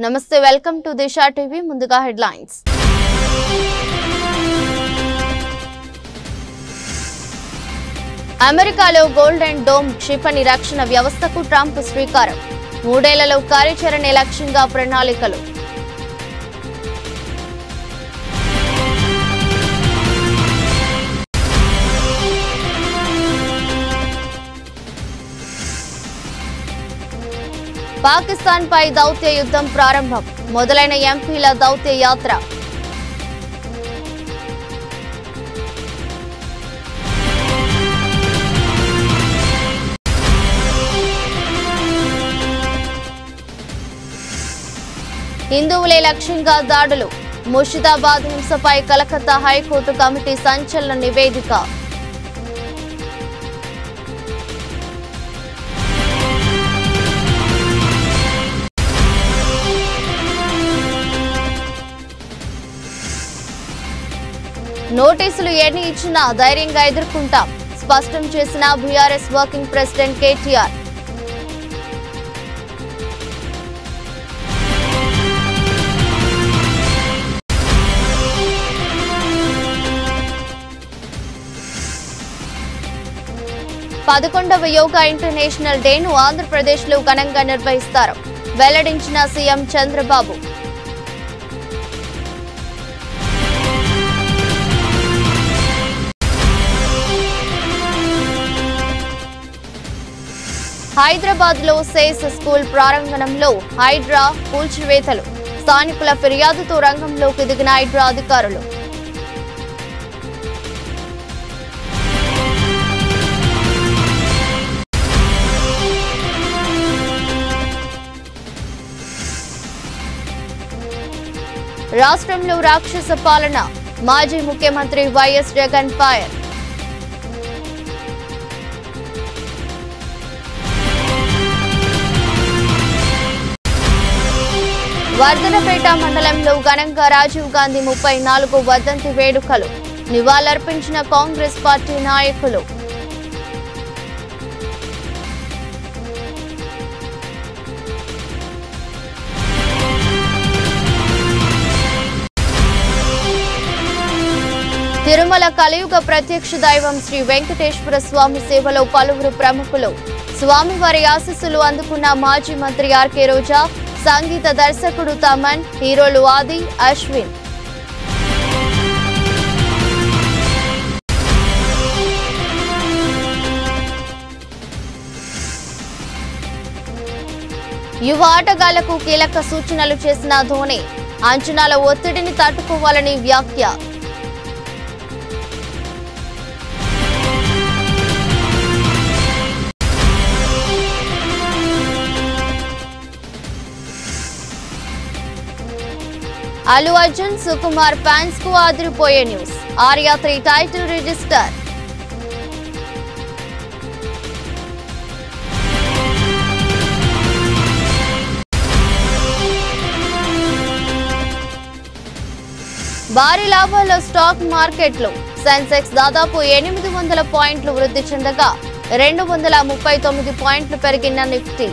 నమస్తే welcome to Disha TV ముందుగా headlines అమెరికాలో గోల్డెన్ డోమ్ క్షిపణి రక్షణ వ్యవస్థకు ట్రంప్ శ్రీకారం 3 ఏళ్లలో కార్యాచరణ లక్ష్యంగా ప్రణాళికలు పాకిస్తాన్ పై దౌత్య యుద్ధం ప్రారంభం మొదలైన ఎంపీల దౌత్య యాత్ర హిందువులే లక్ష్యంగా దాడులు ముర్షిదాబాద్ హింసపై కలకత్తా హైకోర్టు కమిటీ సంచలన నివేదిక నోటీసులు ఎన్ని ఇచ్చినా ధైర్యంగా ఎదుర్కొంటాం స్పష్టం చేసిన బీఆర్ఎస్ వర్కింగ్ ప్రెసిడెంట్ కేటీఆర్ పదకొండవ యోగా ఇంటర్నేషనల్ డేను ఆంధ్రప్రదేశ్లో ఘనంగా నిర్వహిస్తారు వెల్లడించిన సీఎం చంద్రబాబు హైదరాబాద్ లో సేస్ స్కూల్ ప్రాంగణంలో హైడ్రా కూల్చివేతలు స్థానికుల ఫిర్యాదుతో రంగంలోకి దిగిన హైడ్రా అధికారులు రాష్ట్రంలో రాక్షస పాలన మాజీ ముఖ్యమంత్రి వైఎస్ జగన్ ఫైర్ వర్ధనపేట మండలంలో ఘనంగా రాజీవ్ గాంధీ 34వ వర్ధంతి వేడుకలు నివాళులర్పించిన కాంగ్రెస్ పార్టీ నాయకులు తిరుమల కలియుగ ప్రత్యక్ష దైవం శ్రీ వెంకటేశ్వర స్వామి సేవలో పలువురు ప్రముఖులు స్వామివారి ఆశీస్సులు అందుకున్న మాజీ మంత్రి ఆర్కే రోజా సంగీత దర్శకుడు తమన్ హీరోలు ఆది అశ్విన్ యువ ఆటగాళ్లకు కీలక సూచనలు చేసిన ధోని అంచనాల ఒత్తిడిని తట్టుకోవాలని వ్యాఖ్య అల్లు అర్జున్ సుకుమార్ ఫ్యాన్స్ కు ఆదిరిపోయే న్యూస్ ఆర్యా 3 టైటిల్ రిజిస్టర్ భారీ లాభాల్లో స్టాక్ మార్కెట్లు సెన్సెక్స్ దాదాపు 800 పాయింట్లు వృద్ధి చెందగా 239 పాయింట్లు పెరిగిన నిఫ్టీ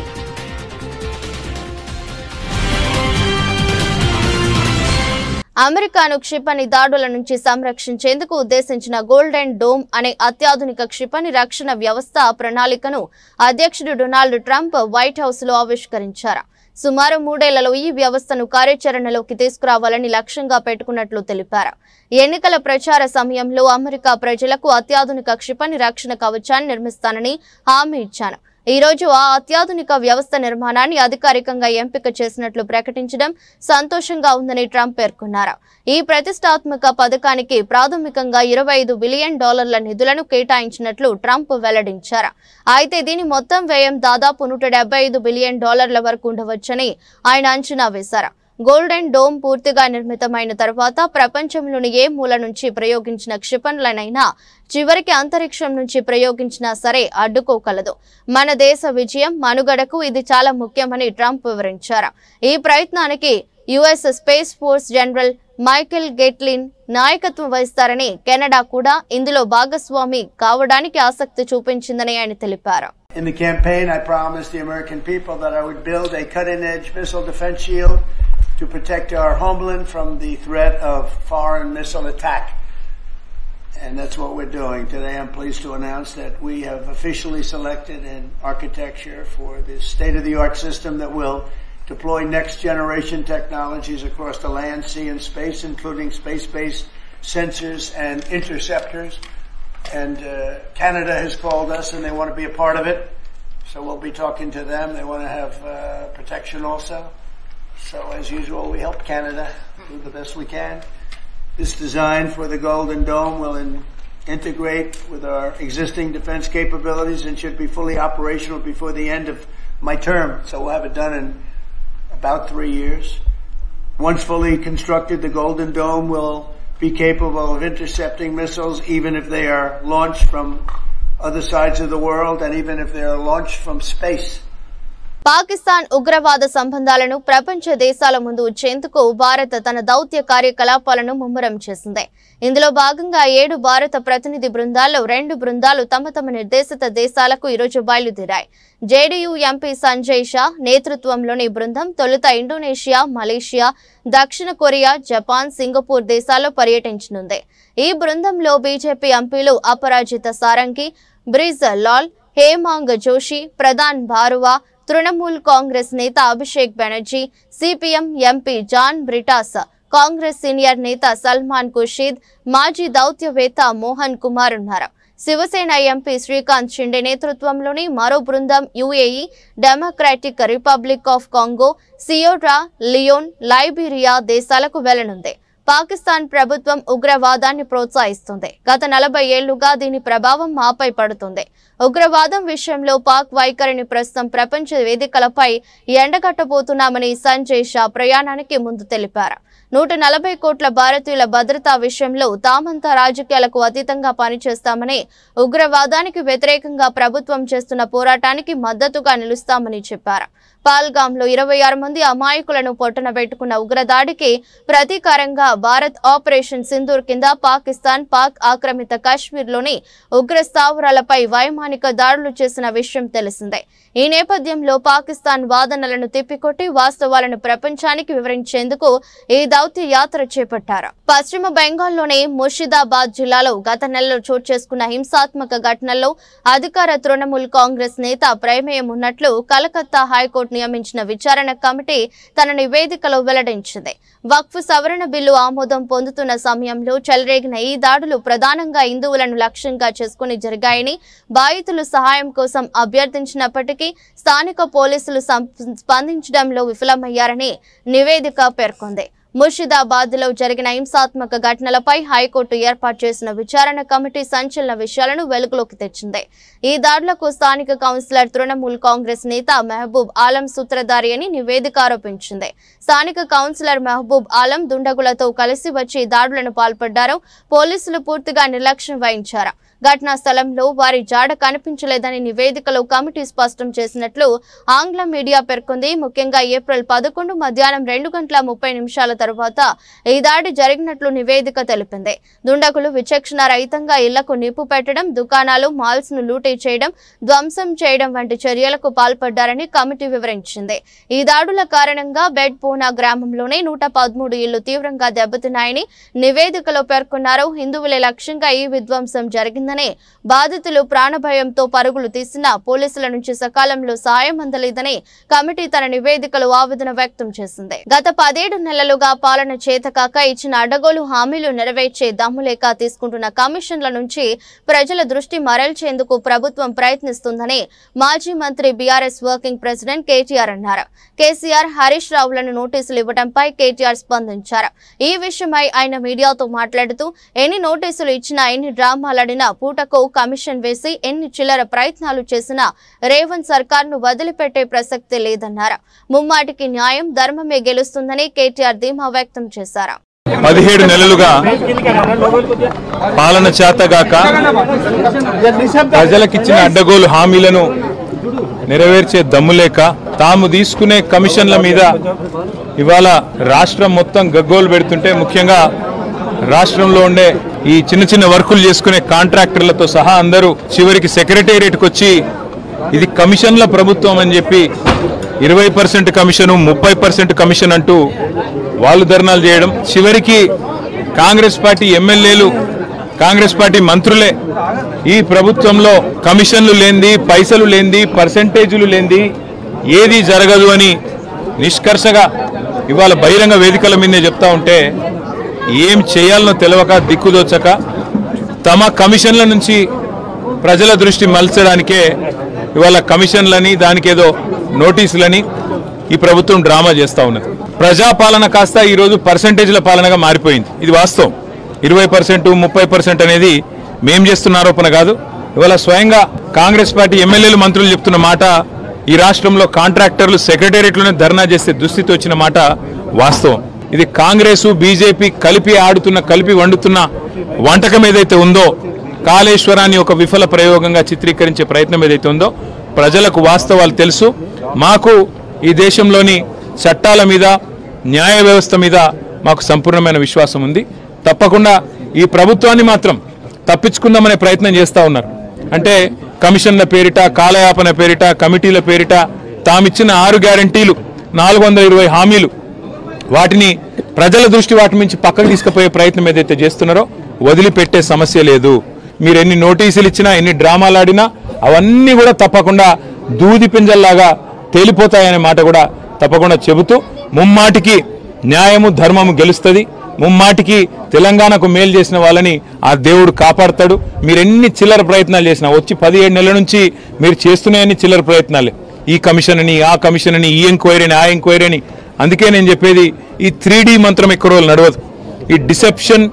అమెరికాను క్షిపణి దాడుల నుంచి సంరక్షించేందుకు ఉద్దేశించిన గోల్డెన్ డోమ్ అనే అత్యాధునిక క్షిపణి రక్షణ వ్యవస్థ ప్రణాళికను అధ్యక్షుడు డొనాల్డ్ ట్రంప్ వైట్ హౌస్ లో ఆవిష్కరించారు సుమారు 3 ఏళ్లలో ఈ వ్యవస్థను కార్యాచరణలోకి తీసుకురావాలని లక్ష్యంగా పెట్టుకున్నట్లు తెలిపారు ఎన్నికల ప్రచార సమయంలో అమెరికా ప్రజలకు అత్యాధునిక క్షిపణి రక్షణ కవచాన్ని నిర్మిస్తానని హామీ ఇచ్చాను ఈ రోజు ఆ అత్యాధునిక వ్యవస్థ నిర్మాణాన్ని అధికారికంగా ఎంపిక చేసినట్లు ప్రకటించడం సంతోషంగా ఉందని ట్రంప్ పేర్కొన్నారు ఈ ప్రతిష్టాత్మక పథకానికి ప్రాథమికంగా $25 బిలియన్ నిధులను కేటాయించినట్లు ట్రంప్ వెల్లడించారు అయితే దీని మొత్తం వ్యయం దాదాపు $175 బిలియన్ వరకు ఉండవచ్చని ఆయన అంచనా వేశారు గోల్డెన్ డోమ్ పూర్తిగా నిర్మితమైన తర్వాత ప్రపంచంలోని ఏ మూల నుంచి ప్రయోగించిన క్షిపణులనైనా చివరికి అంతరిక్షం నుంచి ప్రయోగించినా సరే అడ్డుకోగలదు మన దేశ విజయం మనుగడకు ఇది చాలా ముఖ్యమని ట్రంప్ వివరించారు ఈ ప్రయత్నానికి US space force general Michael Guetlein నాయకత్వం వహిస్తారని, కెనడా కూడా ఇందులో భాగస్వామి కావడానికి ఆసక్తి చూపించిందని ఆయన తెలిపారు. In the campaign, I promised the American people that I would build a cutting-edge missile defense shield to protect our homeland from the threat of foreign missile attack. And that's what we're doing. Today I'm pleased to announce that we have officially selected an architecture for this state-of-the-art system that will deploy next-generation technologies across the land, sea, and space, including space-based sensors and interceptors. And Canada has called us and they want to be a part of it. So we'll be talking to them. They want to have protection also. So as usual, we help Canada do the best we can. This design for the Golden Dome will integrate with our existing defense capabilities and should be fully operational before the end of my term. So we'll have it done in about 3 years. Once fully constructed, the Golden Dome will be capable of intercepting missiles even if they are launched from other sides of the world and even if they are launched from space. Pakistan ఉగ్రవాద సంబంధాలను ప్రపంచ దేశాల ముందు ఉంచేందుకు భారత్ తన దౌత్య కార్యకలాపాలను ముమ్మరం చేసింది. ఇందులో భాగంగా 7 భారత ప్రతినిధి బృందాల్లో 2 బృందాలు తమ తమ నిర్దేశిత దేశాలకు ఈరోజు బయలుదేరాయి. జేడీయూ ఎంపీ సంజయ్ షా నేతృత్వంలోని బృందం తొలుత ఇండోనేషియా, మలేషియా, దక్షిణ కొరియా, జపాన్, సింగపూర్ దేశాల్లో పర్యటించనుంది. ఈ బృందంలో బీజేపీ ఎంపీలు అపరాజిత సారంగి, బ్రిజ్ లాల్, హేమాంగ్ జోషి, ప్రధాన్ బారువా, తృణమూల్ కాంగ్రెస్ నేత Abhishek Banerjee, CPM MP John Brittas, Congress senior నేత సల్మాన్ ఖుర్షీద్, మాజీ దౌత్యవేత్త మోహన్ కుమార్ ఉన్నారు. శివసేన ఎంపీ శ్రీకాంత్ షిండే నేతృత్వంలోని మరో బృందం UAE, democratic republic of Congo, Sierra Leone, Liberia దేశాలకు వెళ్లనుంది. పాకిస్తాన్ ప్రభుత్వం ఉగ్రవాదాన్ని ప్రోత్సహిస్తుంది. గత 40 ఏళ్లుగా దీని ప్రభావం మాపై పడుతుంది. ఉగ్రవాదం విషయంలో పాక్ వైఖరిని ప్రస్తుతం ప్రపంచ వేదికలపై ఎండగట్టబోతున్నామని సంజయ్ షా ప్రయాణానికి ముందు తెలిపారు. 140 కోట్ల భారతీయుల భద్రతా విషయంలో తామంతా రాజకీయాలకు అతీతంగా పనిచేస్తామని, ఉగ్రవాదానికి వ్యతిరేకంగా ప్రభుత్వం చేస్తున్న పోరాటానికి మద్దతుగా నిలుస్తామని చెప్పారు. పాల్గాంలో 26 మంది అమాయకులను పొట్టనబెట్టుకున్న ఉగ్రదాడికి ప్రతీకారంగా భారత్ ఆపరేషన్ సింధూర్ కింద పాకిస్తాన్ పాక్ ఆక్రమిత కాశ్మీర్లోని ఉగ్ర స్థావరాలపై వైమానిక దాడులు చేసిన విషయం తెలిసిందే. ఈ నేపథ్యంలో పాకిస్తాన్ వాదనలను తిప్పికొట్టి వాస్తవాలను ప్రపంచానికి వివరించేందుకు ఈ దౌత్య యాత్ర చేపట్టారు. పశ్చిమ బెంగాల్లోని ముర్షిదాబాద్ జిల్లాలో గత నెలలో చోటు చేసుకున్న హింసాత్మక ఘటనల్లో అధికార తృణమూల్ కాంగ్రెస్ నేత ప్రమేయం ఉన్నట్లు కలకత్తా హైకోర్టు నియమించిన విచారణ కమిటీ తన నివేదికలో వెల్లడించింది. వక్ఫ్ సవరణ బిల్లు ఆమోదం పొందుతున్న సమయంలో చెలరేగిన ఈ దాడులు ప్రధానంగా హిందువులను లక్ష్యంగా చేసుకుని జరిగాయని, బాధితులు సహాయం కోసం అభ్యర్థించినప్పటికీ స్థానిక పోలీసులు స్పందించడంలో విఫలమయ్యారని నివేదిక పేర్కొంది. ముర్షిదాబాద్ లో జరిగిన హింసాత్మక ఘటనలపై హైకోర్టు ఏర్పాటు చేసిన విచారణ కమిటీ సంచలన విషయాలను వెలుగులోకి తెచ్చింది. ఈ దాడులకు స్థానిక కౌన్సిలర్ తృణమూల్ కాంగ్రెస్ నేత మహబూబ్ ఆలం సూత్రధారి అని నివేదిక ఆరోపించింది. స్థానిక కౌన్సిలర్ మహబూబ్ ఆలం దుండగులతో కలిసి వచ్చి దాడులను పాల్పడ్డారు. పోలీసులు పూర్తిగా నిర్లక్ష్యం వహించారు. ఘటనా స్థలంలో వారి జాడ కనిపించలేదని నివేదికలో కమిటీ స్పష్టం చేసినట్లు ఆంగ్ల మీడియా పేర్కొంది. ముఖ్యంగా ఏప్రిల్ 11 మధ్యాహ్నం 2:30 తర్వాత ఈ దాడి జరిగినట్లు నివేదిక తెలిపింది. దుండగులు విచక్షణ రహితంగా ఇళ్లకు నిప్పు పెట్టడం, దుకాణాలు, మాల్స్ ను లూటీ చేయడం, ధ్వంసం చేయడం వంటి చర్యలకు పాల్పడ్డారని కమిటీ వివరించింది. ఈ దాడుల కారణంగా బెడ్పోనా గ్రామంలోనే 113 ఇళ్లు తీవ్రంగా దెబ్బతిన్నాయని నివేదికలో పేర్కొన్నారు. హిందువులే లక్ష్యంగా ఈ విధ్వంసం జరిగిందని, బాధితులు ప్రాణభయంతో పరుగులు తీసినా పోలీసుల నుంచి సకాలంలో సాయం అందలేదని కమిటీ తన నివేదికలో ఆవేదన వ్యక్తం చేసింది. గత 17 నెలలుగా పాలన చేతకాక ఇచ్చిన అడ్డగోలు హామీలు నెరవేర్చే దమ్ములేక తీసుకుంటున్న కమిషన్ల నుంచి ప్రజల దృష్టి మరల్చేందుకు ప్రభుత్వం ప్రయత్నిస్తుందని మాజీ మంత్రి బీఆర్ఎస్ వర్కింగ్ ప్రెసిడెంట్ కేటీఆర్ అన్నారు. కేసీఆర్, హరీష్ రావులను నోటీసులు ఇవ్వడంపై కేటీఆర్ స్పందించారు. ఈ విషయమై ఆయన మీడియాతో మాట్లాడుతూ ఎన్ని నోటీసులు ఇచ్చినా, ఎన్ని డ్రామాలాడినా, పూటకు కమిషన్ వేసి ఎన్ని చిల్లర ప్రయత్నాలు చేసినా రేవంత్ సర్కార్ను వదిలిపెట్టే ప్రసక్తి లేదన్నారు. ముమ్మాటికి న్యాయం, ధర్మమే గెలుస్తుందని కేటీఆర్ ధీమా వ్యక్తం చేశారు. 17 నెలలుగా పాలన చేతగాక ప్రజలకిచ్చిన అడ్డగోలు హామీలను నెరవేర్చే దమ్ములేక తాము తీసుకునే కమిషన్ల మీద ఇవాళ రాష్ట్రం మొత్తం గగ్గోలు పెడుతుంటే ముఖ్యంగా రాష్ట్రంలో ఉండే ఈ చిన్న చిన్న వర్కులు చేసుకునే కాంట్రాక్టర్లతో సహా అందరూ చివరికి సెక్రటేరియట్కి వచ్చి ఇది కమిషన్ల ప్రభుత్వం అని చెప్పి 20% కమిషన్ 30% కమిషన్ అంటూ వాళ్ళు ధర్నాలు చేయడం, చివరికి కాంగ్రెస్ పార్టీ ఎమ్మెల్యేలు కాంగ్రెస్ పార్టీ మంత్రులే ఈ ప్రభుత్వంలో కమిషన్లు లేంది, పైసలు లేంది, పర్సెంటేజీలు లేంది ఏది జరగదు అని నిష్కర్షగా ఇవాళ బహిరంగ వేదికల మీదే చెప్తా ఉంటే ఏం చేయాలనో తెలియక దిక్కుదోచక తమ కమిషన్ల నుంచి ప్రజల దృష్టి మలచడానికే ఇవాళ కమిషన్లని దానికి ఏదో నోటీసులని ఈ ప్రభుత్వం డ్రామా చేస్తూ ఉన్నది. ప్రజాపాలన కాస్త ఈరోజు పర్సెంటేజ్ల పాలనగా మారిపోయింది. ఇది వాస్తవం. 20%, 30% అనేది మేం చేస్తున్న ఆరోపణ కాదు. ఇవాళ స్వయంగా కాంగ్రెస్ పార్టీ ఎమ్మెల్యేలు మంత్రులు చెప్తున్న మాట, ఈ రాష్ట్రంలో కాంట్రాక్టర్లు సెక్రటేరియట్లోనే ధర్నా చేసే దుస్థితి వచ్చిన మాట వాస్తవం. ఇది కాంగ్రెస్ బీజేపీ కలిపి వండుతున్న వంటకం ఏదైతే ఉందో, కాళేశ్వరాన్ని ఒక విఫల ప్రయోగంగా చిత్రీకరించే ప్రయత్నం ఏదైతే ఉందో, ప్రజలకు వాస్తవాలు తెలుసు. మాకు ఈ దేశంలోని చట్టాల మీద, న్యాయ వ్యవస్థ మీద మాకు సంపూర్ణమైన విశ్వాసం ఉంది. తప్పకుండా ఈ ప్రభుత్వాన్ని మాత్రం తప్పించుకుందామనే ప్రయత్నం చేస్తూ ఉన్నారు. అంటే కమిషన్ల పేరిట, కాలయాపన పేరిట, కమిటీల పేరిట తామిచ్చిన 6 గ్యారంటీలు, 420 హామీలు, వాటిని ప్రజల దృష్టి వాటి నుంచి పక్కకు తీసుకుపోయే ప్రయత్నం ఏదైతే చేస్తున్నారో వదిలిపెట్టే సమస్య లేదు. మీరు ఎన్ని నోటీసులు ఇచ్చినా, ఎన్ని డ్రామాలు ఆడినా అవన్నీ కూడా తప్పకుండా దూది పింజల్లాగా తేలిపోతాయనే మాట కూడా తప్పకుండా చెబుతూ, ముమ్మాటికి న్యాయము ధర్మము గెలుస్తుంది. ముమ్మాటికి తెలంగాణకు మేలు చేసిన వాళ్ళని ఆ దేవుడు కాపాడతాడు. మీరు ఎన్ని చిల్లర ప్రయత్నాలు చేసినా, వచ్చి 17 నెలల నుంచి మీరు చేస్తున్నాయని చిల్లర ప్రయత్నాలే. ఈ కమిషన్ అని, ఆ కమిషన్ అని, ఈ ఎంక్వైరీ అని, ఆ ఎంక్వైరీ అని. అందుకే నేను చెప్పేది, ఈ 3D మంత్రం ఎక్కువ రోజులు నడవదు. ఈ డిసెప్షన్,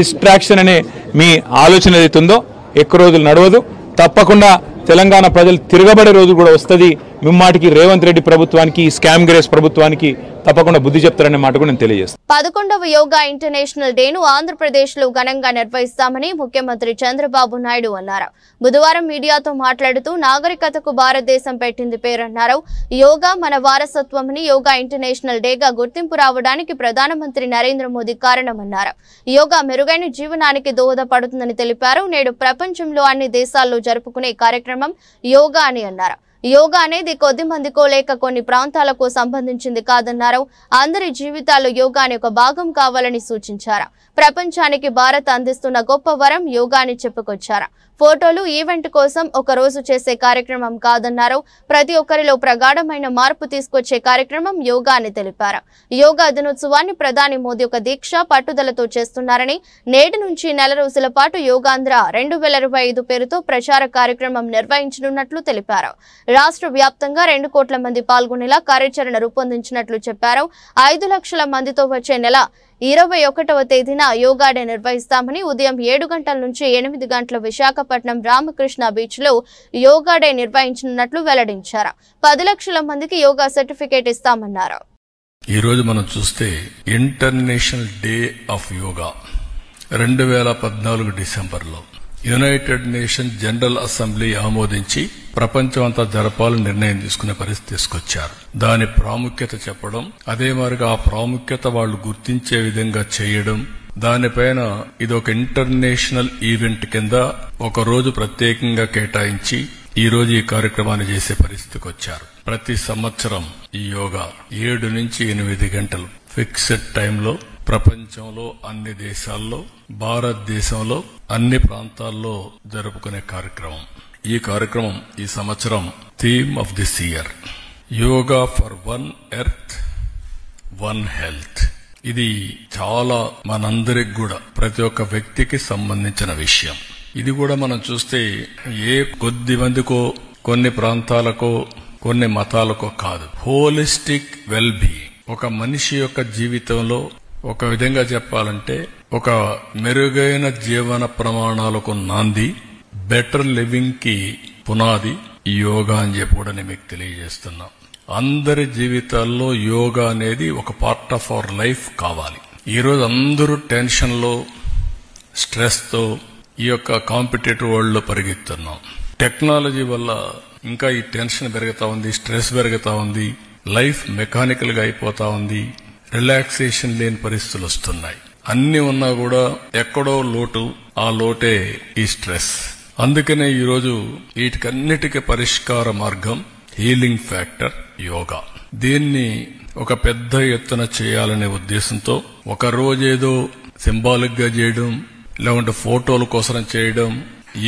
డిస్ట్రాక్షన్ అనే మీ ఆలోచన ఏదైతుందో ఎక్కువ రోజులు నడవదు. తప్పకుండా తెలంగాణ ప్రజలు తిరగబడే రోజు కూడా వస్తుంది. మిమ్మాటికి రేవంత్ రెడ్డి ప్రభుత్వానికి, ఈ స్కామ్ గ్రేస్ ప్రభుత్వానికి తప్పకుండా బుద్ధి చెప్తారనే మాట కూడా నేను తెలియజేస్తాను. 11వ యోగా ఇంటర్నేషనల్ డేను ఆంధ్రప్రదేశ్ లో ఘనంగా నిర్వహిస్తామని ముఖ్యమంత్రి చంద్రబాబు నాయుడు అన్నారు. బుధవారం మీడియాతో మాట్లాడుతూ నాగరికతకు భారతదేశం పెట్టింది పేరన్నారు. యోగా మన వారసత్వమని, యోగా ఇంటర్నేషనల్ డేగా గుర్తింపు రావడానికి ప్రధానమంత్రి నరేంద్ర మోదీ కారణమన్నారు. యోగా మెరుగైన జీవనానికి దోహదపడుతుందని తెలిపారు. నేడు ప్రపంచంలో అన్ని దేశాల్లో జరుపుకునే కార్యక్రమం యోగా అని అన్నారు. యోగా అనేది కొద్ది మందికో లేక కొన్ని ప్రాంతాలకు సంబంధించింది కాదన్నారు. అందరి జీవితాల్లో యోగాని ఒక భాగం కావాలని సూచించారు. ప్రపంచానికి భారత్ అందిస్తున్న గొప్ప వరం యోగా అని చెప్పుకొచ్చారు. ఫోటోలు, ఈవెంట్ కోసం ఒక రోజు చేసే కార్యక్రమం కాదన్నారు. ప్రతి ఒక్కరిలో ప్రగాఢమైన మార్పు తీసుకొచ్చే కార్యక్రమం యోగా అని తెలిపారు. యోగా దినోత్సవాన్ని ప్రధాని మోదీ ఒక దీక్ష, పట్టుదలతో చేస్తున్నారని, నేటి నుంచి నెల రోజుల పాటు యోగాంధ్ర 2025 పేరుతో ప్రచార కార్యక్రమం నిర్వహించనున్నట్లు తెలిపారు. రాష్ట్ర వ్యాప్తంగా 2 కోట్ల మంది పాల్గొనేలా కార్యాచరణ రూపొందించినట్లు చెప్పారు. 5 లక్షల మందితో వచ్చే నెల 21వ తేదీన యోగా డే నిర్వహిస్తామని, ఉదయం 7 గంటల నుంచి 8 గంటల విశాఖపట్నం రామకృష్ణ బీచ్ లో యోగా డే నిర్వహించనున్నట్లు వెల్లడించారు. 10 లక్షల మందికి యోగా సర్టిఫికేట్ ఇస్తామన్నారు. ఈ రోజు మనం చూస్తే ఇంటర్నేషనల్ డే ఆఫ్ యోగా 2014 డిసెంబర్లో యునైటెడ్ నేషన్ జనరల్ అసెంబ్లీ ఆమోదించి ప్రపంచం అంతా జరపాలని నిర్ణయం తీసుకునే పరిస్థితి తీసుకొచ్చారు. దాని ప్రాముఖ్యత చెప్పడం, అదే మాదిరిగా ఆ ప్రాముఖ్యత వాళ్ళు గుర్తించే విధంగా చేయడం, దానిపైన ఇది ఒక ఇంటర్నేషనల్ ఈవెంట్ కింద ఒక రోజు ప్రత్యేకంగా కేటాయించి ఈ రోజు ఈ కార్యక్రమాన్ని చేసే పరిస్థితికి వచ్చారు. ప్రతి సంవత్సరం ఈ యోగా 7 నుంచి 8 గంటలు ఫిక్స్డ్ టైంలో ప్రపంచంలో అన్ని దేశాల్లో, భారతదేశంలో అన్ని ప్రాంతాల్లో జరుపుకునే కార్యక్రమం. ఈ కార్యక్రమం ఈ సంవత్సరం theme of this year yoga for one earth one health. ఇది చాలా మనందరికి కూడా, ప్రతి ఒక్క వ్యక్తికి సంబంధించిన విషయం. ఇది కూడా మనం చూస్తే ఏ కొద్ది మందికో, కొన్ని ప్రాంతాలకో, కొన్ని మతాలకో కాదు, హోలిస్టిక్ వెల్ బీయింగ్. ఒక మనిషి యొక్క జీవితంలో ఒక విధంగా చెప్పాలంటే ఒక మెరుగైన జీవన ప్రమాణాలకు నాంది, బెటర్ లివింగ్ కి పునాది ఈ యోగా అని చెప్పి కూడా నేను మీకు తెలియజేస్తున్నా. అందరి జీవితాల్లో యోగా అనేది ఒక పార్ట్ ఆఫ్ అవర్ లైఫ్ కావాలి. ఈరోజు అందరూ టెన్షన్ లో, స్ట్రెస్ తో ఈ యొక్క కాంపిటేటివ్ వరల్డ్ లో పరిగెత్తున్నాం. టెక్నాలజీ వల్ల ఇంకా ఈ టెన్షన్ పెరుగుతా ఉంది, స్ట్రెస్ పెరుగుతా ఉంది. లైఫ్ మెకానికల్ గా అయిపోతా ఉంది. రిలాక్సేషన్ లేని పరిస్థితులు వస్తున్నాయి. అన్ని ఉన్నా కూడా ఎక్కడో లోటు, ఆ లోటే ఈ స్ట్రెస్. అందుకనే ఈరోజు వీటికన్నిటికీ పరిష్కార మార్గం హీలింగ్ ఫ్యాక్టర్ యోగా. దీన్ని ఒక పెద్ద ఎత్తున చేయాలనే ఉద్దేశంతో ఒక రోజేదో సింబాలిక్ గా చేయడం, లేకుంటే ఫోటోల కోసం చేయడం,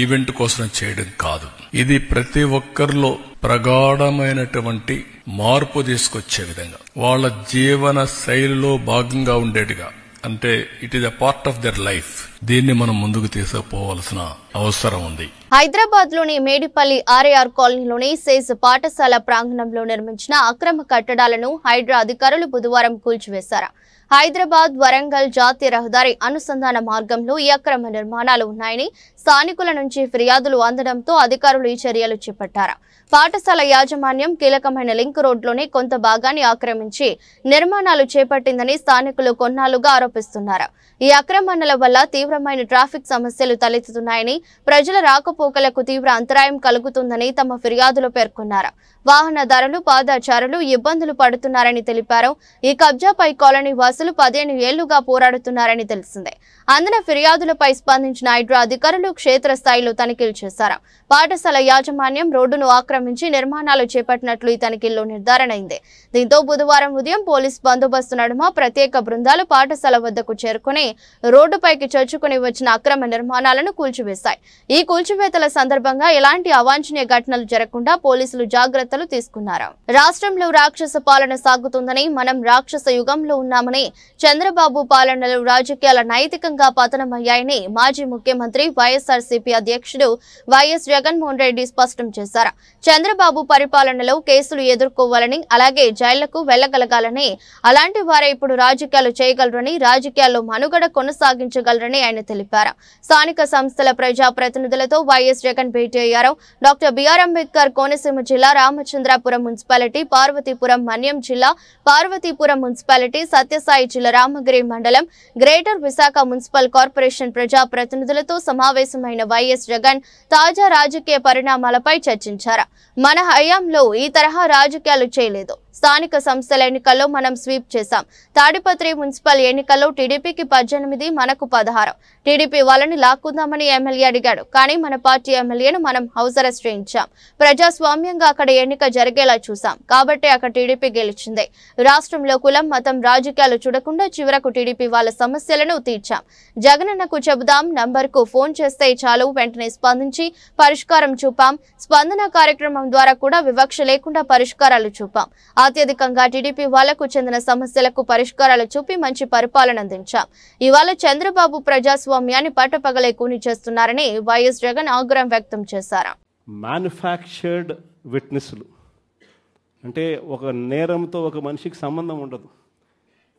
ఈవెంట్ కోసం చేయడం కాదు. ఇది ప్రతి ఒక్కరిలో ప్రగాఢమైనటువంటి మార్పు తీసుకొచ్చే విధంగా, వాళ్ళ జీవన శైలిలో భాగంగా ఉండేట్టుగా, అంటే it is a part of their life. దీన్ని మనం ముందుకు తీసుకుపోవాల్సిన అవసరం ఉంది. హైదరాబాద్ లోని మేడిపల్లి ఆర్ఏఆర్ కాలనీలోని సేజ్ పాఠశాల ప్రాంగణంలో నిర్మించిన అక్రమ కట్టడాలను హైడ్రా అధికారులు బుధవారం కూల్చివేశారు. హైదరాబాద్ వరంగల్ జాతీయ రహదారి అనుసంధాన మార్గంలో ఈ అక్రమ నిర్మాణాలు ఉన్నాయని స్థానికుల నుంచి ఫిర్యాదులు అందడంతో అధికారులు ఈ చర్యలు చేపట్టారు. పాఠశాల యాజమాన్యం కీలకమైన లింక్ రోడ్లోనే కొంత భాగాన్ని ఆక్రమించి నిర్మాణాలు చేపట్టిందని స్థానికులు కొన్నాళ్లుగా ఆరోపిస్తున్నారు. ఈ ఆక్రమణల వల్ల తీవ్రమైన ట్రాఫిక్ సమస్యలు తలెత్తుతున్నాయని, ప్రజల రాకపోకలకు తీవ్ర అంతరాయం కలుగుతుందని తమ ఫిర్యాదులో పేర్కొన్నారు. వాహనదారులు, పాదచారులు ఇబ్బందులు పడుతున్నారని తెలిపారు. ఈ కబ్జాపై కాలనీ వాసులు 15 ఏళ్లుగా పోరాడుతున్నారని తెలిసిందే. అందిన ఫిర్యాదులపై స్పందించిన హైడ్రా అధికారులు క్షేత్రస్థాయిలో తనిఖీలు చేశారు. పాఠశాల యాజమాన్యం రోడ్డును ఆక్రమించి నిర్మాణాలు చేపట్టినట్లు ఈ తనిఖీల్లో నిర్ధారణ అయింది. దీంతో బుధవారం ఉదయం పోలీస్ బందోబస్తు నడుమ ప్రత్యేక బృందాలు పాఠశాల వద్దకు చేరుకుని రోడ్డుపైకి చొచ్చుకుని వచ్చిన అక్రమ నిర్మాణాలను కూల్చివేశాయి. ఈ కూల్చివేతల సందర్భంగా ఎలాంటి అవాంఛనీయ ఘటనలు జరగకుండా పోలీసులు జాగ్రత్తలు తీసుకున్నారు. రాష్ట్రంలో రాక్షస పాలన సాగుతుందని, మనం రాక్షస యుగంలో ఉన్నామని, చంద్రబాబు పాలనలో రాజకీయాల నైతికంగా పతనమయ్యాయని మాజీ ముఖ్యమంత్రి వైఎస్ఆర్సీపీ అధ్యక్షుడు వైఎస్ జగన్మోహన్ రెడ్డి స్పష్టం చేశారు. చంద్రబాబు పరిపాలనలో కేసులు ఎదుర్కోవాలని, అలాగే జైళ్లకు వెళ్లగలగాలని, అలాంటి వారే ఇప్పుడు రాజకీయాలు చేయగలరని, రాజకీయాల్లో మనుగడ కొనసాగించగలరని ఆయన తెలిపారు. స్థానిక సంస్థల ప్రజా ప్రతినిధులతో వైఎస్ జగన్ భేటీ అయ్యారు. డాక్టర్ బిఆర్ అంబేద్కర్ కోనసీమ జిల్లా రామచంద్రాపురం మున్సిపాలిటీ, పార్వతీపురం మన్యం జిల్లా, పార్వతీపురం మున్సిపాలిటీ, సత్యసాయి జిల్లా రామగిరి మండలం, గ్రేటర్ విశాఖ మున్సిపల్ కార్పొరేషన్ ప్రజా ప్రతినిధులతో సమావేశమైన వైఎస్ జగన్ తాజా రాజకీయ పరిణామాలపై చర్చించారు. మన హయాంలో ఈ తరహా రాజకీయాలు చేయలేదు. స్థానిక సంస్థల ఎన్నికల్లో మనం స్వీప్ చేశాం. తాడిపత్రి మున్సిపల్ ఎన్నికల్లో టీడీపీకి 18, మనకు 16. టీడీపీ వాళ్ళని లాక్కుందామని ఎమ్మెల్యే అడిగాడు. కానీ మన పార్టీ ఎమ్మెల్యేను మనం హౌస్ అరెస్ట్ చేయించాం. ప్రజాస్వామ్యంగా అక్కడ ఎన్నిక జరిగేలా చూసాం. కాబట్టి అక్కడ టీడీపీ గెలిచింది. రాష్ట్రంలో కులం, మతం, రాజకీయాలు చూడకుండా చివరకు టీడీపీ వాళ్ళ సమస్యలను తీర్చాం. జగనన్నకు చెబుదాం నంబర్కు ఫోన్ చేస్తే చాలు, వెంటనే స్పందించి పరిష్కారం చూపాం. స్పందన కార్యక్రమం ద్వారా కూడా వివక్ష లేకుండా పరిష్కారాలు చూపాం. అత్యధికంగా టీడీపీ వాళ్లకు చెందిన సమస్యలకు పరిష్కారాలు చూపి మంచి పరిపాలన అందించాం. ఇవాళ చంద్రబాబు ప్రజాస్వామ్యాన్ని పట్టపగలే కూని చేస్తున్నారని వైఎస్ జగన్ ఆగ్రహం వ్యక్తం చేశారు. మ్యానుఫ్యాక్చర్డ్ విట్నెస్లు అంటే ఒక నేరంతో ఒక మనిషికి సంబంధం ఉండదు,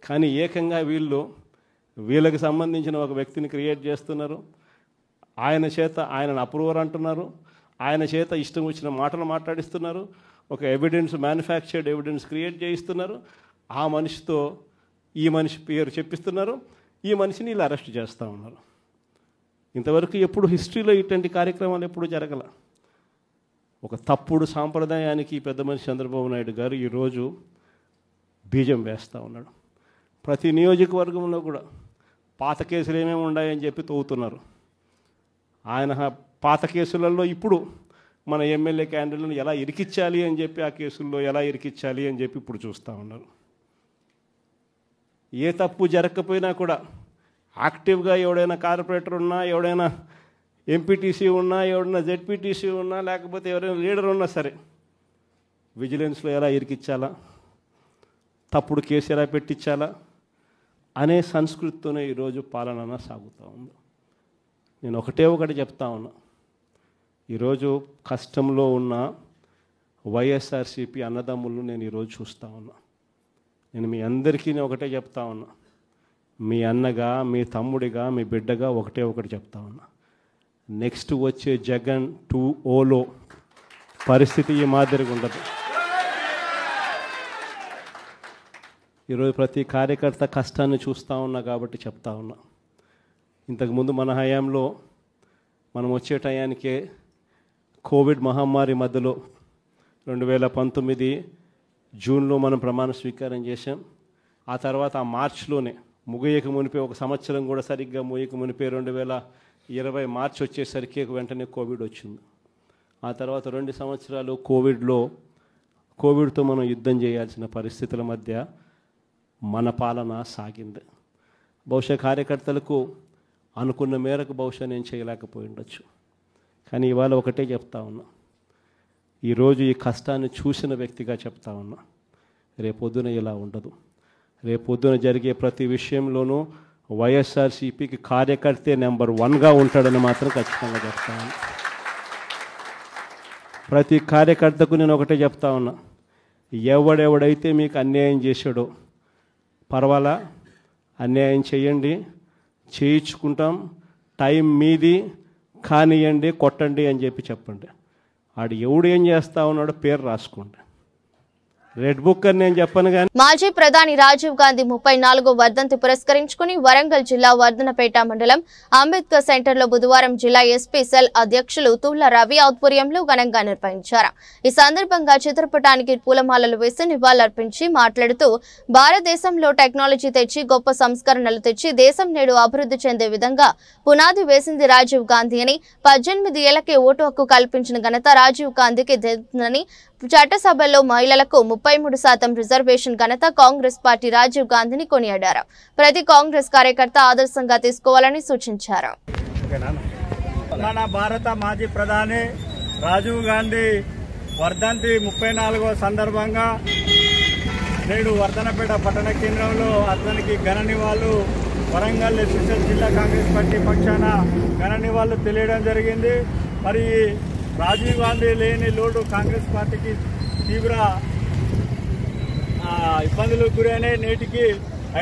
కానీ ఏకంగా వీళ్ళకి సంబంధించిన ఒక వ్యక్తిని క్రియేట్ చేస్తున్నారు. ఆయన చేత ఆయనను అప్రూవర్ అంటున్నారు, ఆయన చేత ఇష్టం వచ్చిన మాటలు మాట్లాడిస్తున్నారు, ఒక ఎవిడెన్స్, మ్యానుఫ్యాక్చర్డ్ ఎవిడెన్స్ క్రియేట్ చేయిస్తున్నారు. ఆ మనిషితో ఈ మనిషి పేరు చెప్పిస్తున్నారు, ఈ మనిషిని ఇలా అరెస్ట్ చేస్తూ ఉన్నారు. ఇంతవరకు ఎప్పుడు హిస్టరీలో ఇటువంటి కార్యక్రమాలు ఎప్పుడు జరగల. ఒక తప్పుడు సాంప్రదాయానికి పెద్ద మనిషి చంద్రబాబు నాయుడు గారు ఈరోజు బీజం వేస్తూ ఉన్నాడు. ప్రతి నియోజకవర్గంలో కూడా పాత కేసులు ఏమేమి ఉన్నాయని చెప్పి తవ్వుతున్నారు. ఆయన పాత కేసులలో ఇప్పుడు మన ఎమ్మెల్యే క్యాండిడేట్లను ఎలా ఇరికించాలి అని చెప్పి, ఆ కేసుల్లో ఎలా ఇరికించాలి అని చెప్పి ఇప్పుడు చూస్తూ ఉన్నారు. ఏ తప్పు జరగకపోయినా కూడా యాక్టివ్గా ఎవడైనా కార్పొరేటర్ ఉన్నా, ఎవడైనా ఎంపీటీసీ ఉన్నా, ఎవడైనా జెడ్పీటీసీ ఉన్నా, లేకపోతే ఎవరైనా లీడర్ ఉన్నా సరే విజిలెన్స్లో ఎలా ఇరికించాలా, తప్పుడు కేసు ఎలా పెట్టించాలా అనే సంస్కృతితోనే ఈరోజు పాలన సాగుతూ ఉంది. నేను ఒకటి చెప్తా ఉన్నా, ఈరోజు కష్టంలో ఉన్న వైఎస్ఆర్సీపీ అన్నదమ్ములను నేను ఈరోజు చూస్తూ ఉన్నా. నేను మీ అందరికీ ఒకటే చెప్తా ఉన్నా, మీ అన్నగా, మీ తమ్ముడిగా, మీ బిడ్డగా ఒకటి చెప్తా ఉన్నా. నెక్స్ట్ వచ్చే జగన్ 2.0లో పరిస్థితి ఈ మాదిరిగా ఉండదు. ఈరోజు ప్రతి కార్యకర్త కష్టాన్ని చూస్తూ ఉన్నా కాబట్టి చెప్తా ఉన్నా. ఇంతకుముందు మన హయాంలో మనం వచ్చే టయానికే కోవిడ్ మహమ్మారి మధ్యలో 2019 జూన్లో మనం ప్రమాణ స్వీకారం చేశాం. ఆ తర్వాత ఆ మార్చిలోనే ముగియక మునిపే ఒక సంవత్సరం కూడా సరిగ్గా ముగియక మునిపే 2020 మార్చి వచ్చేసరికి వెంటనే కోవిడ్ వచ్చింది. ఆ తర్వాత 2 సంవత్సరాలు కోవిడ్తో మనం యుద్ధం చేయాల్సిన పరిస్థితుల మధ్య మన పాలన సాగింది. బహుశా కార్యకర్తలకు అనుకున్న మేరకు బహుశా నేను చేయలేకపోయి ఉండొచ్చు. కానీ ఇవాళ ఒకటే చెప్తా ఉన్నా, ఈరోజు ఈ కష్టాన్ని చూసిన వ్యక్తిగా చెప్తా ఉన్నా, రేపొద్దున ఇలా ఉండదు. రేపొద్దున జరిగే ప్రతి విషయంలోనూ వైఎస్ఆర్సీపీకి కార్యకర్తే నెంబర్ 1గా ఉంటాడని మాత్రం ఖచ్చితంగా చెప్తా ఉన్నా. ప్రతి కార్యకర్తకు నేను ఒకటే చెప్తా ఉన్నా, ఎవడెవడైతే మీకు అన్యాయం చేశాడో పర్వాలా, అన్యాయం చేయండి, చేయించుకుంటాం, టైం మీది, కానియండి, కొట్టండి అని చెప్పండి. ఆడు ఎవడు ఏం చేస్తా ఉన్నాడో పేరు రాసుకోండి. రెడ్ బుక్ అని నేను చెప్పను కానీ. మాజీ ప్రధాని రాజీవ్ గాంధీ 34వ వర్ధంతి పురస్కరించుకుని వరంగల్ జిల్లా వర్ధనపేట మండలం అంబేద్కర్ సెంటర్ లో బుధవారం జిల్లా ఎస్పీ సెల్ అధ్యక్షులు తుళ్ల రవి ఆధ్వర్యంలో ఘనంగా నిర్వహించారు. ఈ సందర్భంగా చిత్రపటానికి పూలమాలలు వేసి నివాళులర్పించి మాట్లాడుతూ, భారతదేశంలో టెక్నాలజీ తెచ్చి గొప్ప సంస్కరణలు తెచ్చి దేశం నేడు అభివృద్ధి చెందే విధంగా పునాది వేసింది రాజీవ్ గాంధీ అని, 18 ఏళ్లకే ఓటు హక్కు కల్పించిన ఘనత రాజీవ్ గాంధీకి దక్కుతుందని, చట్టసభల్లో మహిళలకు 33% రిజర్వేషన్ ఘనత కాంగ్రెస్ పార్టీ రాజీవ్ గాంధీని కొనియాడారు. ప్రతి కాంగ్రెస్ కార్యకర్త ఆదర్శంగా తీసుకోవాలని సూచించారు. మన భారత మాజీ ప్రధాని రాజీవ్ గాంధీ వర్ధంతి 34వ సందర్భంగా నేడు వర్ధనపేట పట్టణ కేంద్రంలో అతనికి ఘన నివాళులు వరంగల్ ఎస్ఎస్ఎల్ జిల్లా కాంగ్రెస్ పార్టీ పక్షాన ఘన నివాళులు తెలియడం జరిగింది. మరి రాజీవ్ గాంధీ లేని లోటు కాంగ్రెస్ పార్టీకి తీవ్ర ఇబ్బందులకు గురైనాయి. నేటికి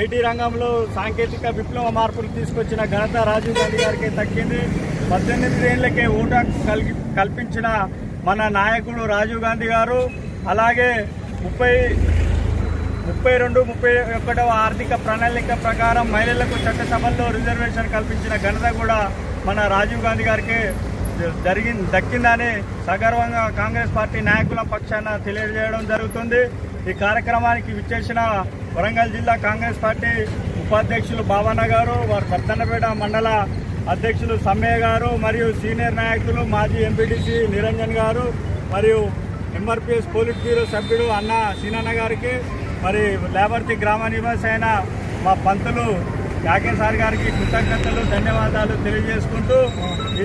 ఐటీ రంగంలో సాంకేతిక విప్లవ మార్పులు తీసుకొచ్చిన ఘనత రాజీవ్ గాంధీ గారికి దక్కింది. 18 ఏళ్లకే ఓటు హక్కు కల్పించిన మన నాయకుడు రాజీవ్ గాంధీ గారు, అలాగే 32-31వ ఆర్థిక ప్రణాళిక ప్రకారం మహిళలకు చట్టసభల్లో రిజర్వేషన్ కల్పించిన ఘనత కూడా మన రాజీవ్ గాంధీ గారికి దక్కిందని సగర్వంగా కాంగ్రెస్ పార్టీ నాయకుల పక్షాన తెలియజేయడం జరుగుతుంది. ఈ కార్యక్రమానికి విచ్చేసిన వరంగల్ జిల్లా కాంగ్రెస్ పార్టీ ఉపాధ్యక్షులు భావన గారు, వారు వర్ధనపేట మండల అధ్యక్షులు సమ్మయ్య గారు, మరియు సీనియర్ నాయకులు మాజీ ఎంపీటీసీ నిరంజన్ గారు, మరియు ఎంఆర్పీఎస్ పోలిట్ బ్యూరో సభ్యుడు అన్న సీనన్న గారికి, మరి లేబర్తి గ్రామ నివాసి అయిన మా పంతులు యాకే సార్ గారికి కృతజ్ఞతలు, ధన్యవాదాలు తెలియజేసుకుంటూ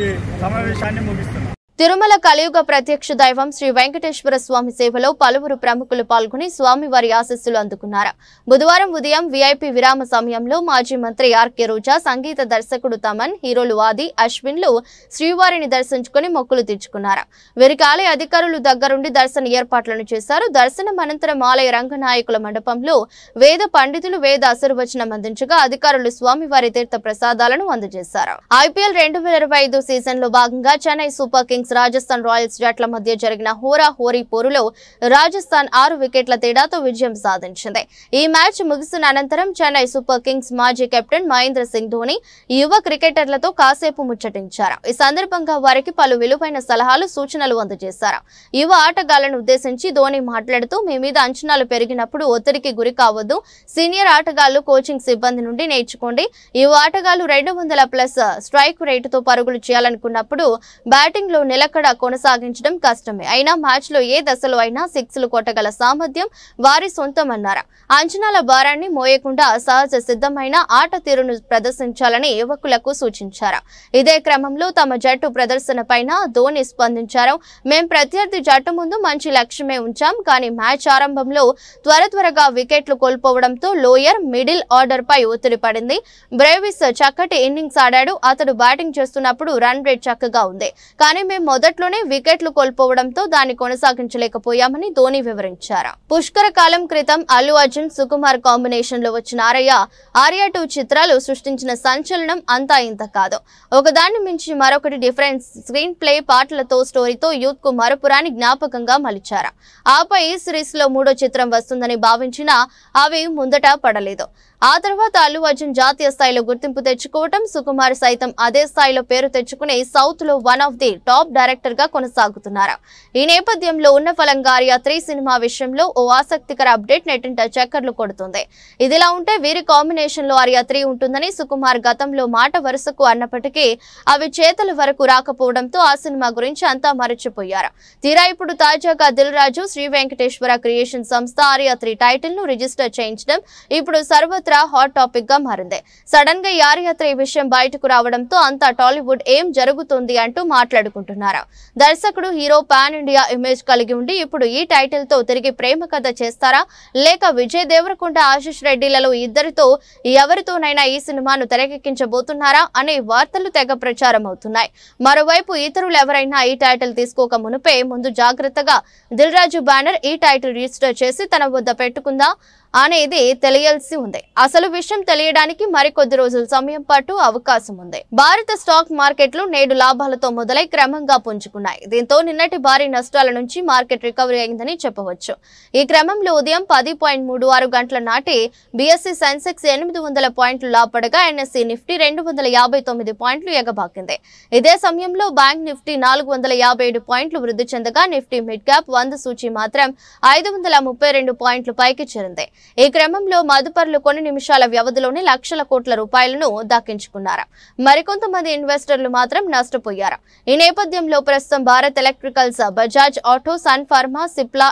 ఈ సమావేశాన్ని ముగిస్తున్నాం. తిరుమల కలియుగ ప్రత్యక్ష దైవం శ్రీ వెంకటేశ్వర స్వామి సేవలో పలువురు ప్రముఖులు పాల్గొని స్వామివారి ఆశీస్సులు అందుకున్నారు. బుధవారం ఉదయం వీఐపీ విరామ సమయంలో మాజీ మంత్రి ఆర్కే రోజా, సంగీత దర్శకుడు తమన్, హీరోలు ఆది, అశ్విన్లు శ్రీవారిని దర్శించుకుని మొక్కులు తీర్చుకున్నారు. వీరికి ఆలయ అధికారులు దగ్గరుండి దర్శన ఏర్పాట్లను చేశారు. దర్శనం అనంతరం ఆలయ రంగనాయకుల మండపంలో వేద పండితులు వేద ఆశీర్వచనం అందించగా అధికారులు స్వామివారి తీర్థ ప్రసాదాలను అందజేశారు. ఐపీఎల్ 2025 సీజన్ లో భాగంగా Chennai super Kings Rajasthan Royals జట్ల మధ్య జరిగిన హోరీ పోరులో రాజస్థాన్ 6 వికెట్ల తేడాతో విజయం సాధించింది. ఈ మ్యాచ్ ముగిసిన అనంతరం చెన్నై సూపర్ కింగ్స్ మాజీ కెప్టెన్ మహేంద్ర సింగ్ ధోని యువ క్రికెటర్లతో కాసేపు ముచ్చటించారు. ఈ సందర్భంగా వారికి పలు విలువైన సలహాలు, సూచనలు అందజేశారు. యువ ఆటగాళ్లను ఉద్దేశించి ధోని మాట్లాడుతూ, మీ మీద అంచనాలు పెరిగినప్పుడు ఒత్తిడికి గురి కావద్దు, సీనియర్ ఆటగాళ్లు కోచింగ్ సిబ్బంది నుండి నేర్చుకోండి, యువ ఆటగాళ్లు 200+ స్ట్రైక్ రేటుతో పరుగులు చేయాలనుకున్నప్పుడు బ్యాటింగ్ లో నిలకడ కొనసాగించడం కష్టమే. అయినా మ్యాచ్ లో ఏ దశలో అయినా 6లు కొట్టగల సామర్థ్యం వారి సొంతమన్నారు. అంచనాల భారాన్ని మోయకుండా సహజ సిద్ధమైన ఆట తీరును ప్రదర్శించాలని యువకులకు సూచించారు. ఇదే క్రమంలో తమ జట్టు ప్రదర్శన పైన ధోని స్పందించారు. మేం ప్రత్యర్థి జట్టు ముందు మంచి లక్ష్యమే ఉంచాం, కానీ మ్యాచ్ ఆరంభంలో త్వరగా వికెట్లు కోల్పోవడంతో లోయర్ మిడిల్ ఆర్డర్ పై ఒత్తిడి పడింది. బ్రేవిస్ చక్కటి ఇన్నింగ్స్ ఆడాడు. అతడు బ్యాటింగ్ చేస్తున్నప్పుడు రన్ రేట్ చక్కగా ఉంది, కానీ మేము మొదట్లోనే వికెట్లు కోల్పోవడంతో దాన్ని కొనసాగించలేకపోయామని ధోని వివరించారు. పుష్కర కాలం క్రితం అల్లు అర్జున్, సుకుమార్ కాంబినేషన్ లో వచ్చిన ఆర్య 2 చిత్రాలు సృష్టించిన సంచలనం అంతా ఇంత కాదు. ఒకదాన్ని మించి మరొకటి డిఫరెంట్ స్క్రీన్ ప్లే, పాటలతో, స్టోరీతో యూత్ కు మరపురాని జ్ఞాపకంగా మలిచారు. ఆపై ఈ సిరీస్ లో 3వ చిత్రం వస్తుందని భావించినా అవి ముందట పడలేదు. ఆ తర్వాత అల్లు అర్జున్ జాతీయ స్థాయిలో గుర్తింపు తెచ్చుకోవటం, సుకుమార్ సైతం అదే స్థాయిలో పేరు తెచ్చుకుని సౌత్ లో one of the top director గా కొనసాగుతున్నారు. ఈ నేపథ్యంలో ఉన్న ఫలంగా ఆర్యా 3 సినిమా విషయంలో ఓ ఆసక్తికర అప్డేట్ నెట్టింట చక్కర్లు కొడుతుంది. ఇదిలా ఉంటే వీరి కాంబినేషన్ లో ఆర్యా 3 ఉంటుందని సుకుమార్ గతంలో మాట వరుసకు అన్నప్పటికీ అవి చేతల వరకు రాకపోవడంతో ఆ సినిమా గురించి అంతా మరచిపోయారు. తీరా ఇప్పుడు తాజాగా దిల్ రాజు శ్రీ వెంకటేశ్వర క్రియేషన్ సంస్థ ఆర్యా 3 టైటిల్ ను రిజిస్టర్ చేయించడం ఇప్పుడు సర్వత్రా హాట్ టాపిక్ గా మారింది. సడన్ గా ఆర్యా 3 విషయం బయటకు రావడంతో అంతా టాలీవుడ్ ఏం జరుగుతుంది అంటూ మాట్లాడుకుంటున్నారు. దర్శకుడు హీరో పాన్ ఇండియా ఇమేజ్ కలిగి ఉండి ఇప్పుడు ఈ టైటిల్ తో తిరిగి ప్రేమ కథ చేస్తారా, లేక విజయ్ దేవరకొండ, ఆశిష్ రెడ్డిలలో ఇద్దరితో ఎవరితోనైనా ఈ సినిమాను తెరకెక్కించబోతున్నారా అనే వార్తలు తెగ ప్రచారం అవుతున్నాయి. మరోవైపు ఇతరులు ఎవరైనా ఈ టైటిల్ తీసుకోక మునుపే ముందు జాగ్రత్తగా దిల్ రాజు బ్యానర్ ఈ టైటిల్ రిజిస్టర్ చేసి తన వద్ద పెట్టుకుందా అనేది తెలియాల్సి ఉంది. అసలు విషయం తెలియడానికి మరికొద్ది రోజుల సమయం పాటు అవకాశం ఉంది. భారత స్టాక్ మార్కెట్లు నేడు లాభాలతో మొదలై క్రమంగా పుంజుకున్నాయి. దీంతో నిన్నటి భారీ నష్టాల నుంచి మార్కెట్ రికవరీ అయిందని చెప్పవచ్చు. ఈ క్రమంలో ఉదయం 10.36 గంటల నాటి బీఎస్సీ సెన్సెక్స్ 800 పాయింట్లు లాభపడగా ఎన్ఎస్సీ నిఫ్టీ 259 పాయింట్లు ఎగబాకింది. ఇదే సమయంలో బ్యాంక్ నిఫ్టీ 457 పాయింట్లు వృద్ధి చెందగా నిఫ్టీ మిడ్ క్యాప్ 100 సూచీ మాత్రం 532 పాయింట్లు పైకి చేరింది. ఈ క్రమంలో మదుపర్లు కొన్ని నిమిషాల వ్యవధిలోనే లక్షల కోట్ల రూపాయలను దక్కించుకున్నారు. మరికొంతమంది ఇన్వెస్టర్లు మాత్రం నష్టపోయారు. ఈ నేపథ్యంలో ప్రస్తుతం Bharat electricals, Bajaj auto, Sun Pharma, Cipla,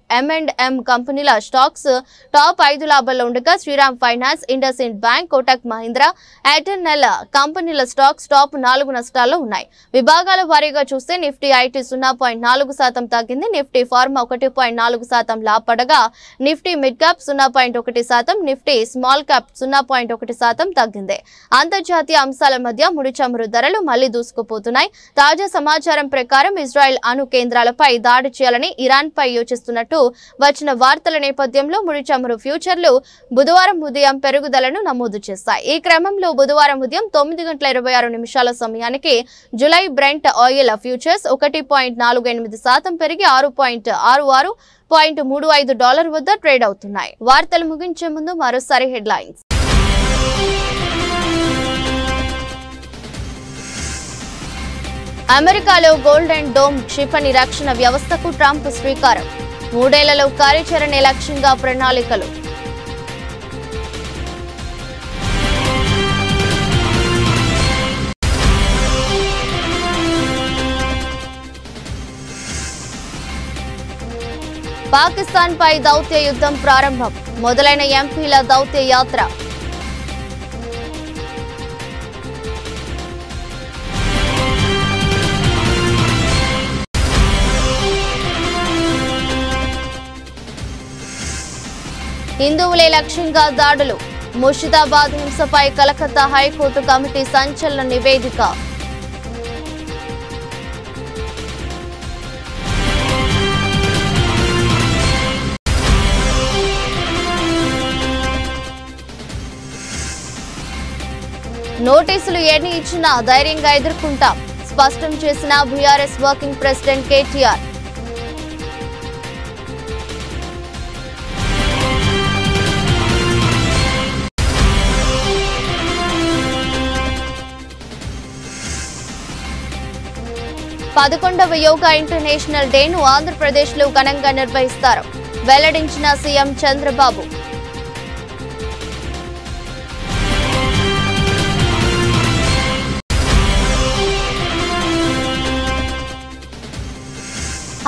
M&M కంపెనీల స్టాక్స్ టాప్ 5 లాభాల్లో ఉండగా Shriram finance, IndusInd bank, Kotak Mahindra, Airtel కంపెనీల స్టాక్స్ టాప్ 4 నష్టాల్లో ఉన్నాయి. విభాగాల వారీగా చూస్తే నిఫ్టీ ఐటీ 0.4% తగ్గింది. నిఫ్టీ ఫార్మా 1.4% లాభపడగా Nifty mid cap 0.1%, Nifty small cap 0.1% తగ్గింది. అంతర్జాతీయ అంశాల మధ్య ముడి చమురు ధరలు మళ్లీ దూసుకుపోతున్నాయి. తాజా సమాచారం ప్రకారం ఇజ్రాయెల్ అణు కేంద్రాలపై దాడి చేయాలని ఇరాన్ పై యోచిస్తున్నట్టు వచ్చిన వార్తల నేపథ్యంలో ముడి చమురు ఫ్యూచర్లు బుధవారం ఉదయం పెరుగుదలను నమోదు చేశాయి. ఈ క్రమంలో బుధవారం ఉదయం 9:26 సమయానికి జులై బ్రెంట్ ఆయిల్ ఫ్యూచర్స్ 1.48% పెరిగి $6.35 వద్ద ట్రేడ్ అవుతున్నాయి. వార్తలు ముగించే ముందు మరోసారి హెడ్లైన్స్. అమెరికాలో గోల్డెన్ డోమ్ క్షిపణి రక్షణ వ్యవస్థకు ట్రంప్ శ్రీకారం. 3 ఏళ్లలో కార్యాచరణ లక్ష్యంగా ప్రణాళికలు. పాకిస్తాన్ పై దౌత్య యుద్ధం ప్రారంభం. మొదలైన ఎంపీల దౌత్య యాత్ర. హిందువులే లక్ష్యంగా దాడులు. ముర్షిదాబాద్ హింసపై కలకత్తా హైకోర్టు కమిటీ సంచలన నివేదిక. నోటీసులు ఎన్ని ఇచ్చినా ధైర్యంగా ఎదుర్కొంటాం స్పష్టం చేసిన బీఆర్ఎస్ వర్కింగ్ ప్రెసిడెంట్ కేటీఆర్. పదకొండవ యోగా ఇంటర్నేషనల్ డేను ఆంధ్రప్రదేశ్లో ఘనంగా నిర్వహిస్తారు వెల్లడించిన సీఎం చంద్రబాబు.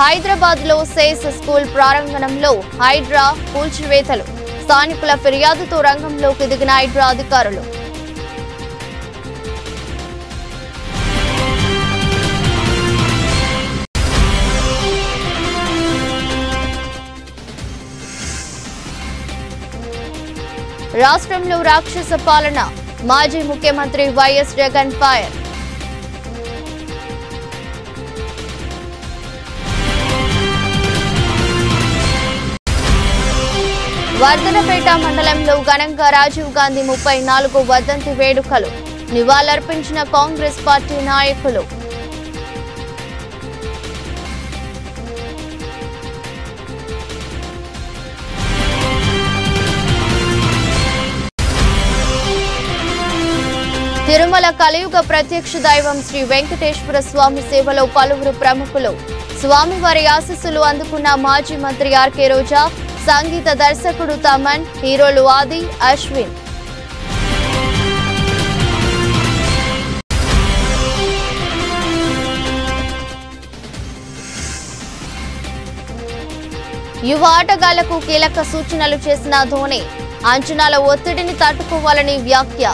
హైదరాబాద్లో సేస్ స్కూల్ ప్రాంగణంలో హైడ్రా కూల్చివేతలు. స్థానికుల ఫిర్యాదుతో రంగంలోకి దిగిన హైడ్రా అధికారులు. రాష్ట్రంలో రాక్షస పాలన. మాజీ ముఖ్యమంత్రి వైఎస్ జగన్ ఫైర్. వర్ధనపేట మండలంలో ఘనంగా రాజీవ్ గాంధీ 34వ వర్ధంతి వేడుకలు. నివాళులర్పించిన కాంగ్రెస్ పార్టీ నాయకులు. తిరుమల కలియుగ ప్రత్యక్ష దైవం శ్రీ వెంకటేశ్వర స్వామి సేవలో పలువురు ప్రముఖులు. స్వామివారి ఆశీస్సులు అందుకున్న మాజీ మంత్రి ఆర్కే రోజా, సంగీత దర్శకుడు తమన్, హీరోలు ఆది, అశ్విన్. యువ ఆటగాళ్లకు కీలక సూచనలు చేసిన ధోని, అంచనాల ఒత్తిడిని తట్టుకోవాలని వ్యాఖ్య.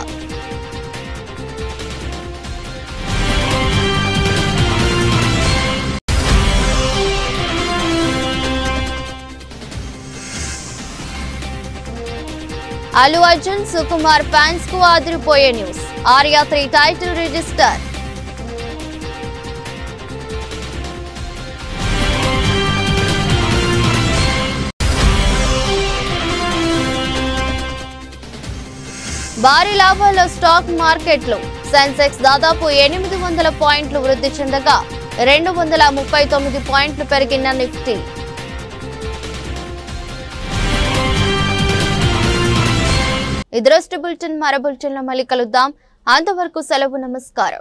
అల్లు అర్జున్, సుకుమార్ ఫ్యాన్స్ కు ఆదిరిపోయే న్యూస్. Arya 3 title register. భారీ లాభాల్లో స్టాక్ మార్కెట్లు. సెన్సెక్స్ దాదాపు 800 పాయింట్లు వృద్ధి చెందగా 239 పాయింట్లు పెరిగిన నిఫ్టీ. ఇది రోజు బులెటిన్. మరో బులెటిన్లో మళ్ళీ కలుద్దాం. అంతవరకు సెలవు. నమస్కారం.